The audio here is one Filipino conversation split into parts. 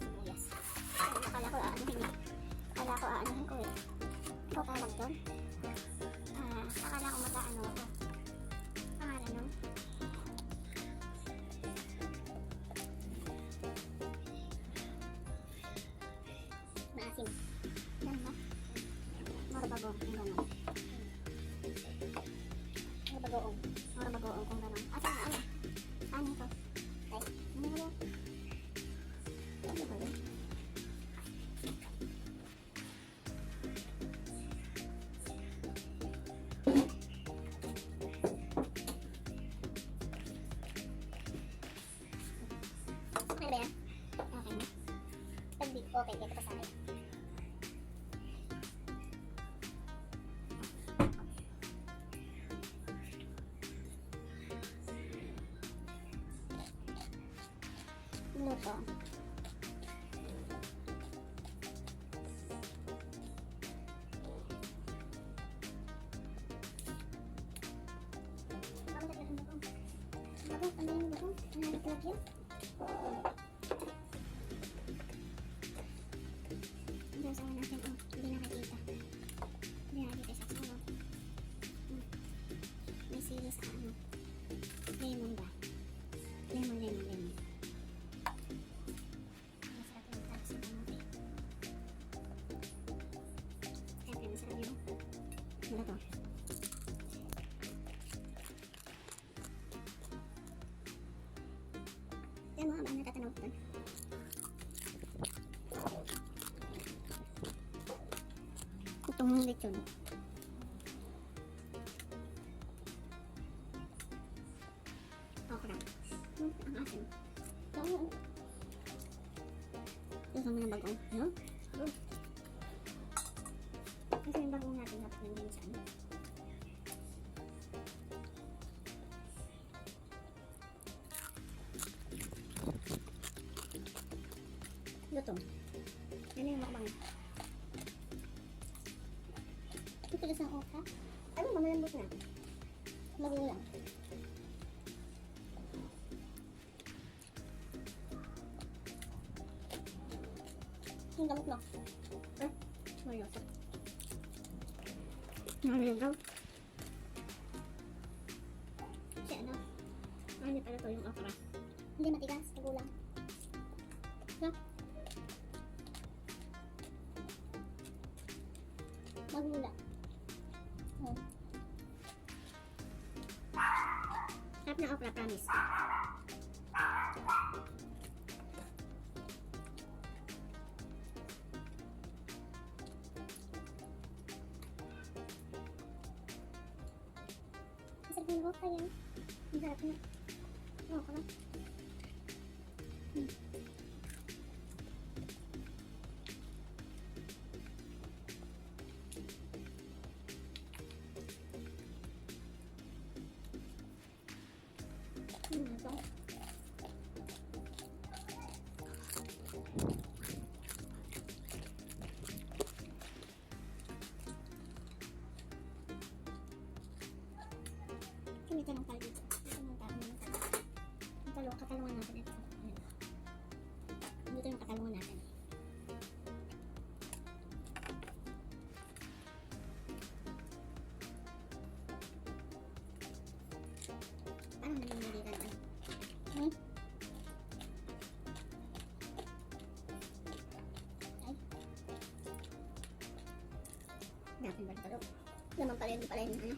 sibuyas. Akala ko aanuhin eh. Akala ko aanuhin ko eh. Ikaw talag doon. Akala ko mag-aano ako. Pangalan nun. Maasim. Ganun ba? Marabagoong kung gano'n. Marabagoong. Marabagoong kung gano'n. Asan na? Ano ito? Ay, ano ba yun? Ano ba yun? Okay ba yan? Okay na? Pag di okay, dito pa sa akin. Luto. Sasawa natin, hindi nakikita. Hindi nakikita sa sasawa. May sili sa ano. Lemon ba? Lemon. Masarap yung talas ng kamote. Siyempre, masarap yung ano to? Kaya mga ba natatanong doon? Itong lechon. Okra. Ang asin. Ito mo ng bagong. No? Kasi yung bagong natin dapat nandiyan sa ano. Lutong. Ano yung makabang? Ito isang okra. Ano ba? Malambot na. Magulang. Yung gamot mo. Mayoso. Naligaw. Kasi ano? Ano pala to yung okra? Hindi matigas. Magulang. No? Magulang. Sarap na okra, promise. Masarap yung okra yan. Masarap na. Okra. Ito. Kami tanong tayo dito. Katalungan natin ito. Dito yung katalungan natin. Parang namimilitan ay. Ay. Dapat ba ito? Laman pala yun, pala yun. Ano?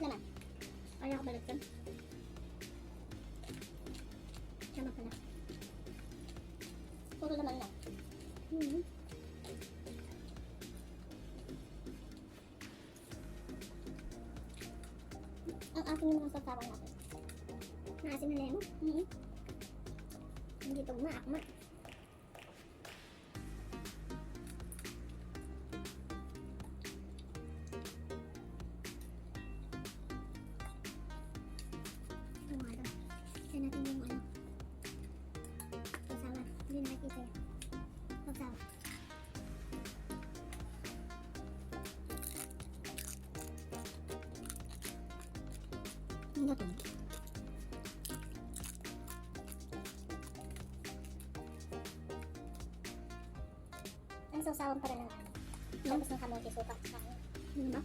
Laman. Ayaw ko balot yun. Laman pala. Puro laman lang. Ang asin yung mga sasawan natin. Naasin na lemon. Hindi ito umaakma. Ito nga ito. Kaya natin yung ano. Sasawan. Hindi nakikita yan. Sasawan. Ano to? Ang sausawan pa rin ng ano. Tapos ng kamote, suka, tsaka ano. Ano ba?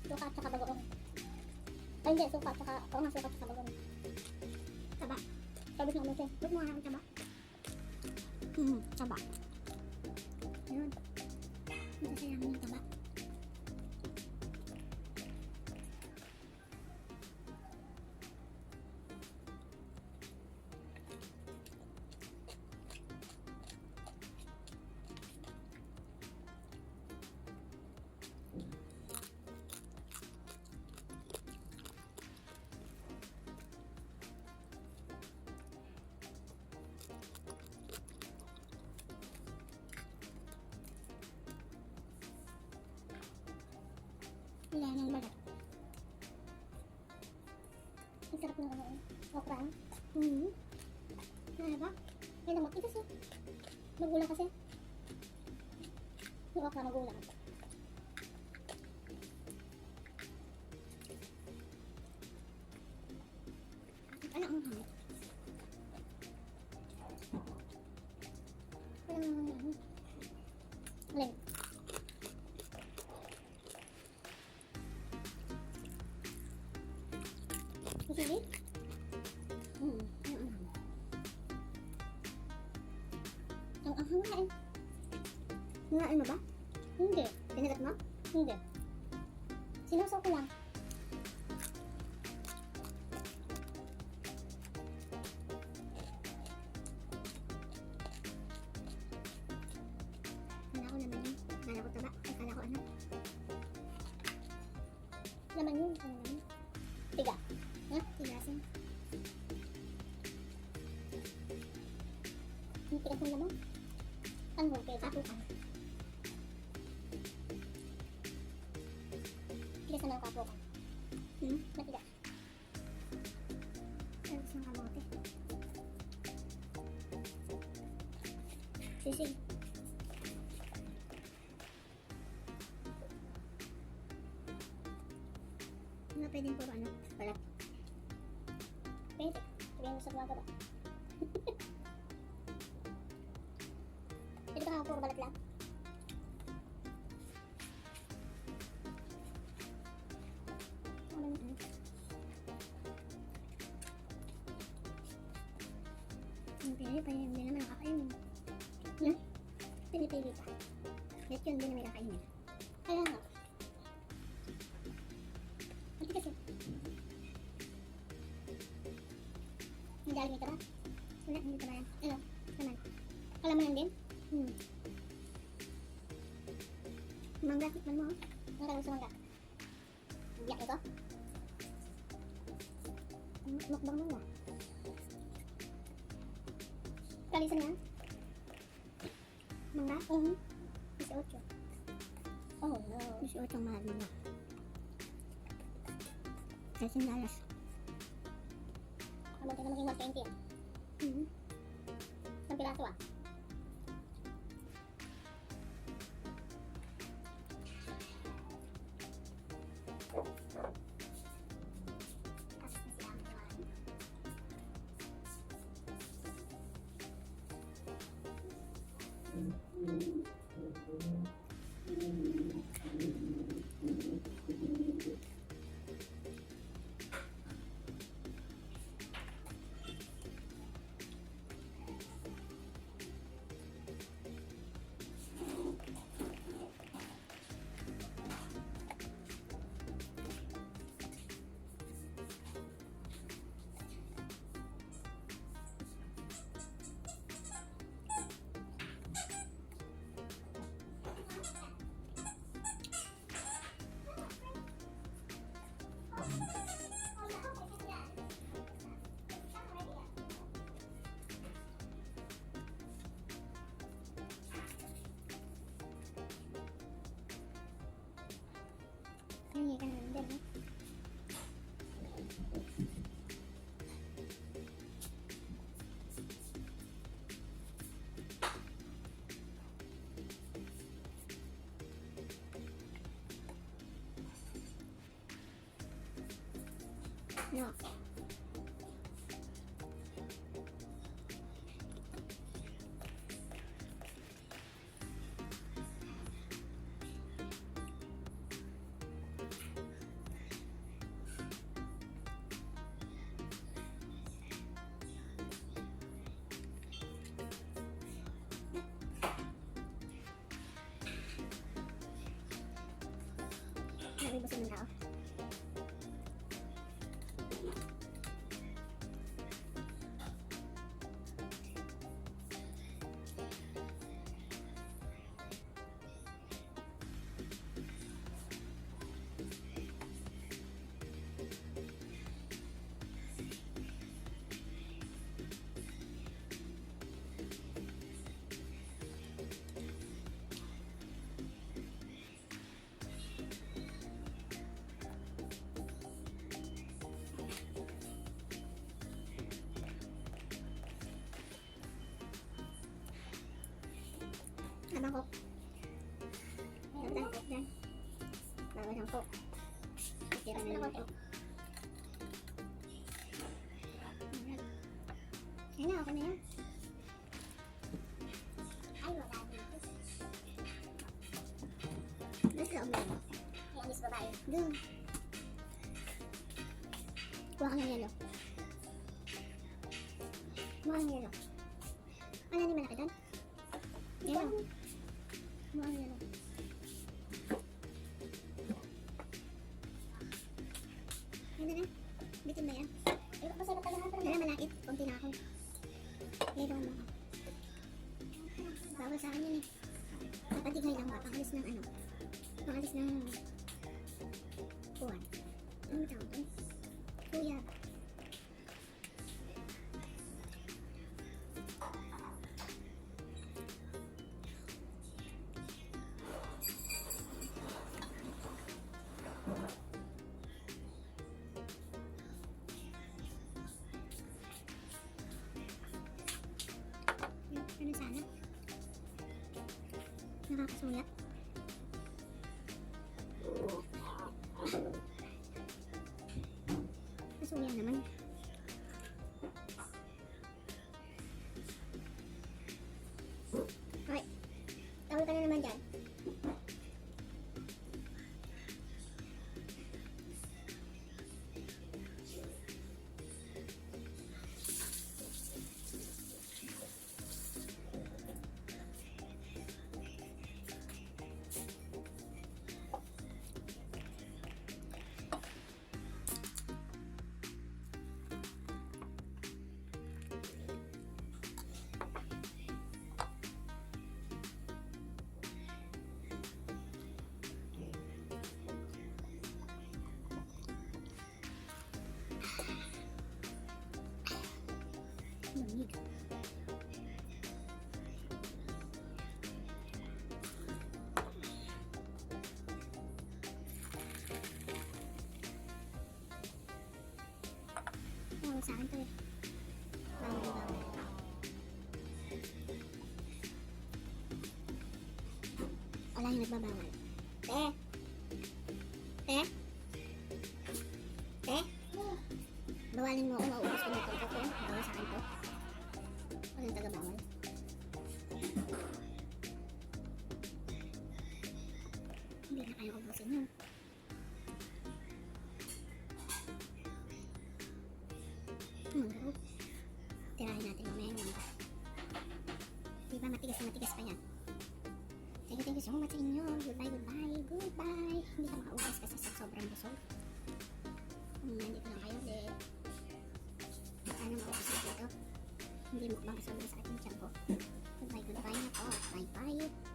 Suka, tsaka bagoong. Ay, hindi. Suka, tsaka, oo nga, suka, tsaka bagoong. Taba. Tapos ng kamote. Ba't mo nga ang taba? Taba. Ayun. Hindi sayangin yung taba. Wala nang balat. Ang sarap ng ano. Okra. Ano ba? Yan ang makitas eh. Magulang kasi. Yung okra magulang. Ano ang hangit? Alin? Sige? Ang anghang nga eh. Hinain mo ba? Hindi. Pinagat mo? Hindi. Sinusaw ko lang. Kala ko naman yun. Kala ko taba. Kala ko ano. Naman yun. Ano naman? Tiga. Ha? Tigasin. Ang tigas ng lamang. Ang hukay. Ako ka. Tigas naman ang kapo ka. Matigas. Tigas ng kamote. Sisig. Ano pwedeng puro ano? Balat. Pwede. Sabihin mo sa mga gaba. Pwede ka nga puro balat lang. Ano naman ano? Ang pili pa yun. Hindi naman nakakainin. Pinipili pa. Let yun. Hindi naman nakakainin. Kaya nga. Matigas yun. Nadalig ka ba? Wala, hindi ka ba yan? Ano? Naman. Alam mo yan din? Mangga, tikman mo. Ang kalang sa mangga. Biyak ito? Mukbang mangga. Kalisan yan? Mangga? 18. Oh no. 18 ang mahal mangga. $13. Kamunti na maging 120 yan. Isang piraso ah. Tapos na sila ang kawan. No. Nabibusin ng tao. Mangkok. Meron tayong coke dyan. Bawal ang coke. Tira na lang coke. Yan na, okay na yan. Ay, wala dito. Doon sa loob na yun. Yan, miss babae. Doon. Kuha ka ng yelo. Kuha ng yelo. Ano ni malaki doon? Yelo. Kuha ng yelo. Yan na na. Bitin ba yan? Ayun pa sa iba talaga. Wala, malakit. Kunti na ako. Yelo mo ako. Bawal sa akin yun eh. Napatigay lang ba? Pangalis ng ano? Pangalis ng kuwan. Ano tawag doon? Kuya. Ano sana? Nakakasuya. Kasuya naman. Okay. Tawag ka na naman dyan. Lamig. Bawal sa akin to eh. Bawal. Wala yung nagbabawal. Te! Te! Te! Bawalin mo ako, mauubos ko na ito. Bawal sa akin to. Walang taga-bawal. Hindi na kayang ubusin yun. Laro. Tirahin natin mamaya yun. Diba matigas na matigas pa yan. Thank you so much sa inyo. Goodbye, goodbye, goodbye. Hindi ka makaubos kasi sa sobrang busog. Nandito lang kayo ulit. Sana maubos na dito. Hindi mukbang kasama sa ating tiyan ko. Goodbye, goodbye na po. Bye, bye.